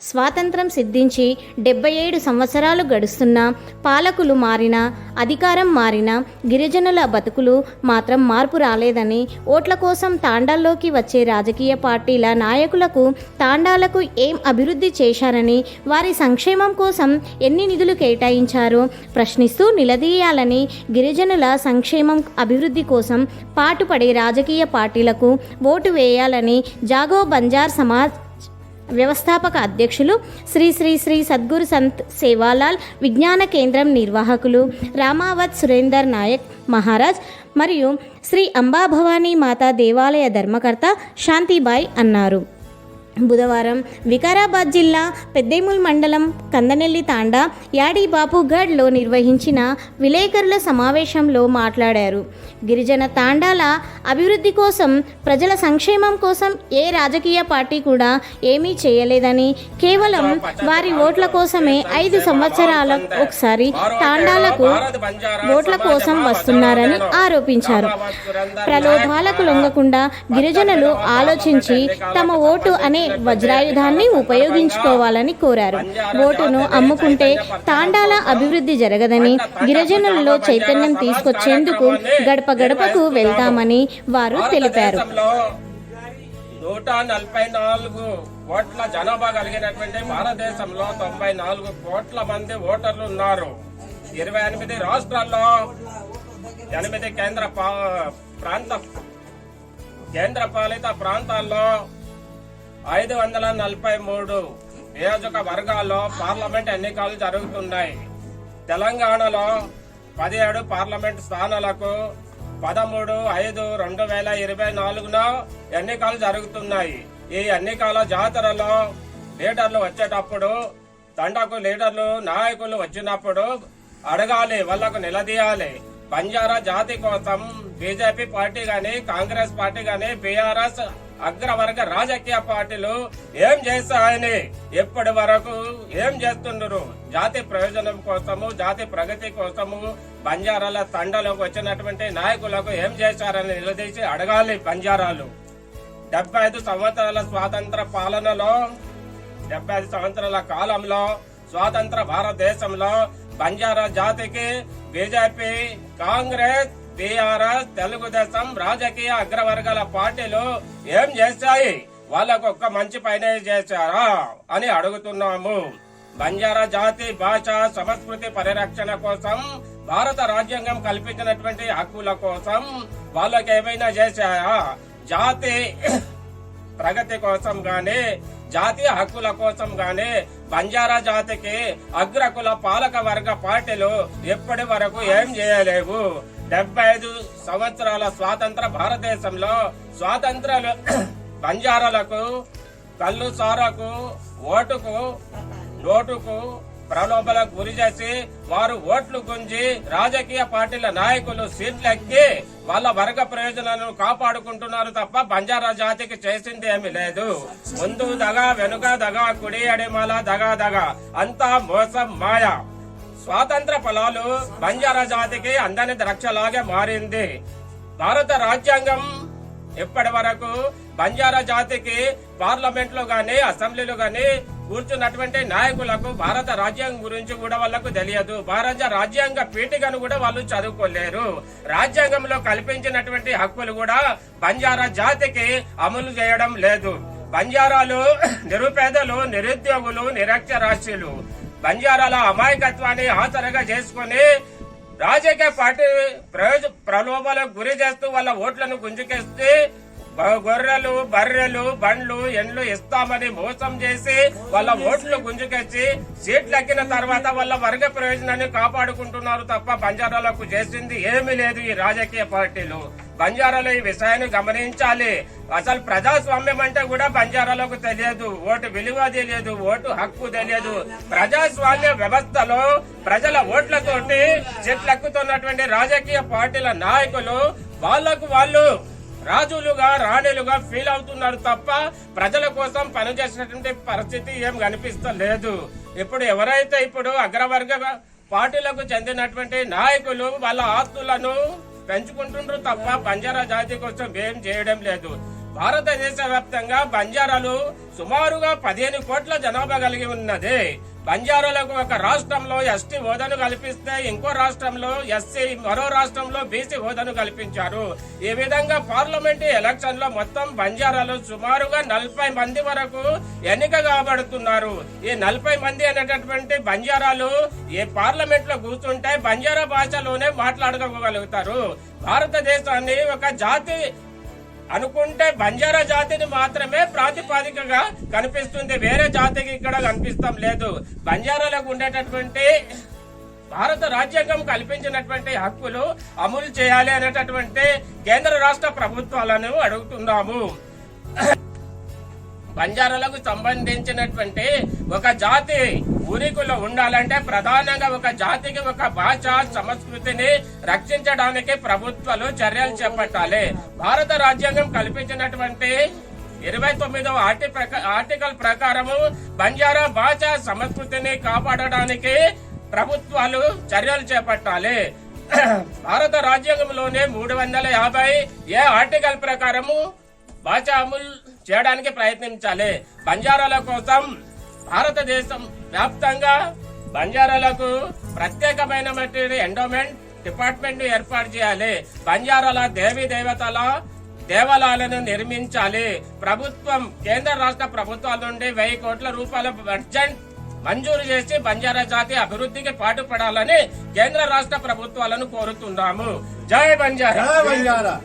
స్వాతంత్రం సిద్ధించి 77 సంవత్సరాలు గడుస్తున్నా, పాలకులు మారినా, అధికారం మారినా గిరిజనుల బతుకులు మాత్రం మార్పు రాలేదని, ఓట్ల కోసం తాండాల్లోకి వచ్చే రాజకీయ పార్టీల నాయకులకు తాండాలకు ఏం అభివృద్ధి చేశారని, వారి సంక్షేమం కోసం ఎన్ని నిధులు కేటాయించారో ప్రశ్నిస్తూ నిలదీయాలని, గిరిజనుల సంక్షేమం అభివృద్ధి కోసం పాటుపడే రాజకీయ పార్టీలకు ఓటు వేయాలని జాగో బంజార్ సమాజ్ వ్యవస్థాపక అధ్యక్షులు శ్రీ శ్రీ శ్రీ సద్గురు సంత్ సేవాలాల్ విజ్ఞాన కేంద్రం నిర్వాహకులు రామావత్ సురేందర్ నాయక్ మహారాజ్ మరియు శ్రీ అంబాభవానీ మాతా దేవాలయ ధర్మకర్త శాంతిబాయ్ అన్నారు. బుధవారం వికారాబాద్ జిల్లా పెద్దేముల్ మండలం కందనెల్లి తాండా యాడి బాపుగఢ్లో నిర్వహించిన విలేకరుల సమావేశంలో మాట్లాడారు. గిరిజన తాండాల అభివృద్ధి కోసం, ప్రజల సంక్షేమం కోసం ఏ రాజకీయ పార్టీ కూడా ఏమీ చేయలేదని, కేవలం వారి ఓట్ల కోసమే 5 సంవత్సరాల ఒకసారి తాండాలకు ఓట్ల కోసం వస్తున్నారని ఆరోపించారు. ప్రలోభాలకు లొంగకుండా గిరిజనులు ఆలోచించి తమ ఓటు అనే వజ్రాయుధాన్ని ఉపయోగించుకోవాలని కోరారు. ఓటును అమ్ముకుంటే తాండాల అభివృద్ధి జరగదని, గిరిజనులలో చైతన్యం తీసుకొచ్చేందుకు గడప గడపకు వెళ్తామని వారు తెలిపారు. 144 కోట్ల జనాభా కలిగినటువంటి భారతదేశంలో 94 కోట్ల మంది ఓటర్లు ఉన్నారు. 28 రాష్ట్రాల్లో 8 కేంద్రపాలిత ప్రాంతాల్లో 543 నియోజకవర్గాల్లో పార్లమెంట్ ఎన్నికలు జరుగుతున్నాయి. తెలంగాణలో 17 పార్లమెంట్ స్థానాలకు 13/5/2024 ఎన్నికలు జరుగుతున్నాయి. ఈ ఎన్నికల జాతరలో లీడర్లు వచ్చేటప్పుడు, తండకు లీడర్లు నాయకులు వచ్చినప్పుడు అడగాలి, వాళ్లకు నిలదీయాలి. బంజారా జాతి కోసం బీజేపీ పార్టీ గాని, కాంగ్రెస్ పార్టీ గాని, బీఆర్ఎస్ అగ్రవర్గ రాజకీయ పార్టీలు ఏం చేస్తాయని, ఎప్పటి వరకు ఏం చేస్తున్నారు? జాతి ప్రయోజనం కోసము, జాతి ప్రగతి కోసము బంజారాల తండలోకి వచ్చినటువంటి నాయకులకు ఏం చేశారని నిలదీసి అడగాలి. బంజారాలు 75 సంవత్సరాల స్వాతంత్ర పాలనలో, 75 సంవత్సరాల కాలంలో స్వాతంత్ర భారతదేశంలో బంజారా జాతికి బీజేపీ, కాంగ్రెస్, బీఆర్ఎస్, తెలుగుదేశం రాజకీయ అగ్రవర్గాల పార్టీలు ఏం చేశాయి? వాళ్ళకు ఒక్క మంచి పైన చేశారా అని అడుగుతున్నాము. బంజారా జాతి భాష సంస్కృతి పరిరక్షణ కోసం, భారత రాజ్యాంగం కల్పించినటువంటి హక్కుల కోసం వాళ్ళకి ఏమైనా చేశాయా? జాతి ప్రగతి కోసం గాని, జాతీయ హక్కుల కోసం గాని బంజారా జాతికి అగ్రకుల పాలక వర్గ పార్టీలు ఎప్పటి వరకు ఏం చేయలేవు. 75 సంవత్సరాల స్వాతంత్ర భారతదేశంలో స్వాతంత్రాలు బంజారాలకు కళ్ళు సారకు, ఓటుకు, నోటుకు ప్రలోభలకు గురి చేసి వారు ఓట్లు గుంజి రాజకీయ పార్టీల నాయకులు సీట్లెక్కి వాళ్ళ వర్గ ప్రయోజనాలను కాపాడుకుంటున్నారు తప్ప బంజారా జాతికి చేసింది ఏమీ లేదు. ముందు దగా, వెనుక దగా, కుడి అడిమాల దగా అంతా మోసం, మాయ. స్వాతంత్ర ఫలాలు బంజారా జాతికి అందని ద్రాక్షలాగే మారింది. భారత రాజ్యాంగం ఇప్పటి వరకు బంజారా జాతికి పార్లమెంట్ లో గాని, అసెంబ్లీలో గాని కూర్చున్నటువంటి నాయకులకు భారత రాజ్యాంగం గురించి కూడా వాళ్ళకు తెలియదు. భారత రాజ్యాంగ పీఠికను కూడా వాళ్ళు చదువుకోలేరు. రాజ్యాంగంలో కల్పించినటువంటి హక్కులు కూడా బంజారా జాతికి అమలు చేయడం లేదు. బంజారాలు నిరుపేదలు, నిరుద్యోగులు, నిరక్షరాస్యులు. బంజారాల అమాయకత్వాన్ని ఆసరగా చేసుకుని రాజకీయ పార్టీ ప్రలోభాలకు గురి చేస్తూ వాళ్ళ ఓట్లను గుంజుకేస్తే గొర్రెలు, బర్రెలు, బండ్లు, ఎండ్లు ఇస్తామని మోసం చేసి వాళ్ళ ఓట్లు గుంజుకొచ్చి సీట్లెక్కిన తర్వాత వాళ్ళ వర్గ ప్రయోజనాన్ని కాపాడుకుంటున్నారు తప్ప బంజారాలకు చేసింది ఏమీ లేదు ఈ రాజకీయ పార్టీలు. బంజారాలో ఈ విషయాన్ని గమనించాలి. అసలు ప్రజాస్వామ్యం అంటే కూడా బంజారాలకు తెలియదు. ఓటు విలువ తెలియదు, ఓటు హక్కు తెలియదు. ప్రజాస్వామ్య వ్యవస్థలో ప్రజల ఓట్లతోటి సీట్లెక్కుతున్నటువంటి రాజకీయ పార్టీల నాయకులు వాళ్లకు వాళ్ళు రాజులుగా, రాణులుగా ఫీల్ అవుతున్నారు తప్ప ప్రజల కోసం పనిచేసినటువంటి పరిస్థితి ఏం కనిపిస్తలేదు. ఇప్పుడు ఎవరైతే ఇప్పుడు అగ్రవర్గ పార్టీలకు చెందినటువంటి నాయకులు వాళ్ళ ఆస్తులను పెంచుకుంటుండ్రు తప్ప బంజారా జాతి కోసం ఏం చేయడం లేదు. భారతదేశ వ్యాప్తంగా బంజారాలు సుమారుగా 15 కోట్ల జనాభా కలిగి ఉన్నది. బంజారాలకు ఒక రాష్ట్రంలో ఎస్టీ హోదాను కల్పిస్తే ఇంకో రాష్ట్రంలో ఎస్సీ, మరో రాష్ట్రంలో బీసీ హోదాను కల్పించారు. ఈ విధంగా పార్లమెంటు ఎలక్షన్ లో మొత్తం బంజారాలు సుమారుగా 40 మంది వరకు ఎన్నిక కాబడుతున్నారు. ఈ 40 మంది అనేటటువంటి బంజారాలు ఈ పార్లమెంట్ లో కూర్చుంటే బంజారా భాషలోనే మాట్లాడుకోగలుగుతారు. భారతదేశాన్ని ఒక జాతి అనుకుంటే బంజారా జాతిని మాత్రమే ప్రాతిపదికగా కనిపిస్తుంది, వేరే జాతికి ఇక్కడ కనిపిస్తాం లేదు. బంజారాలకు ఉండేటటువంటి భారత రాజ్యాంగం కల్పించినటువంటి హక్కులు అమలు చేయాలి అనేటటువంటి కేంద్ర రాష్ట్ర ప్రభుత్వాలను అడుగుతున్నాము. బంజారాలకు సంబంధించినటువంటి ఒక జాతి ఊరికలో ఉండాలంటే ప్రధానంగా ఒక జాతికి ఒక భాష, సంస్కృతిని రక్షించడానికి ప్రభుత్వాలు చర్యలు చేపట్టాలి. భారత రాజ్యాంగం కల్పించినటువంటి 29వ ఆర్టికల్ ప్రకారము బంజారా భాష, సంస్కృతిని కాపాడడానికి ప్రభుత్వాలు చర్యలు చేపట్టాలి. భారత రాజ్యాంగంలోనే 350 ఆర్టికల్ ప్రకారము భాష అమలు చేయడానికి ప్రయత్నించాలి. బంజారాల కోసం భారతదేశం వ్యాప్తంగా బంజారాలకు ప్రత్యేకమైన ఎండోమెంట్ డిపార్ట్మెంట్ ఏర్పాటు చేయాలి. బంజారాల దేవీ దేవతల దేవాలయాలను నిర్మించాలి. ప్రభుత్వం కేంద్ర రాష్ట్ర ప్రభుత్వాల నుండి 1000 కోట్ల రూపాయల బడ్జెట్ మంజూరు చేసి బంజారా జాతి అభివృద్ధికి పాటుపడాలని కేంద్ర రాష్ట్ర ప్రభుత్వాలను కోరుతున్నాము. జై బంజారా.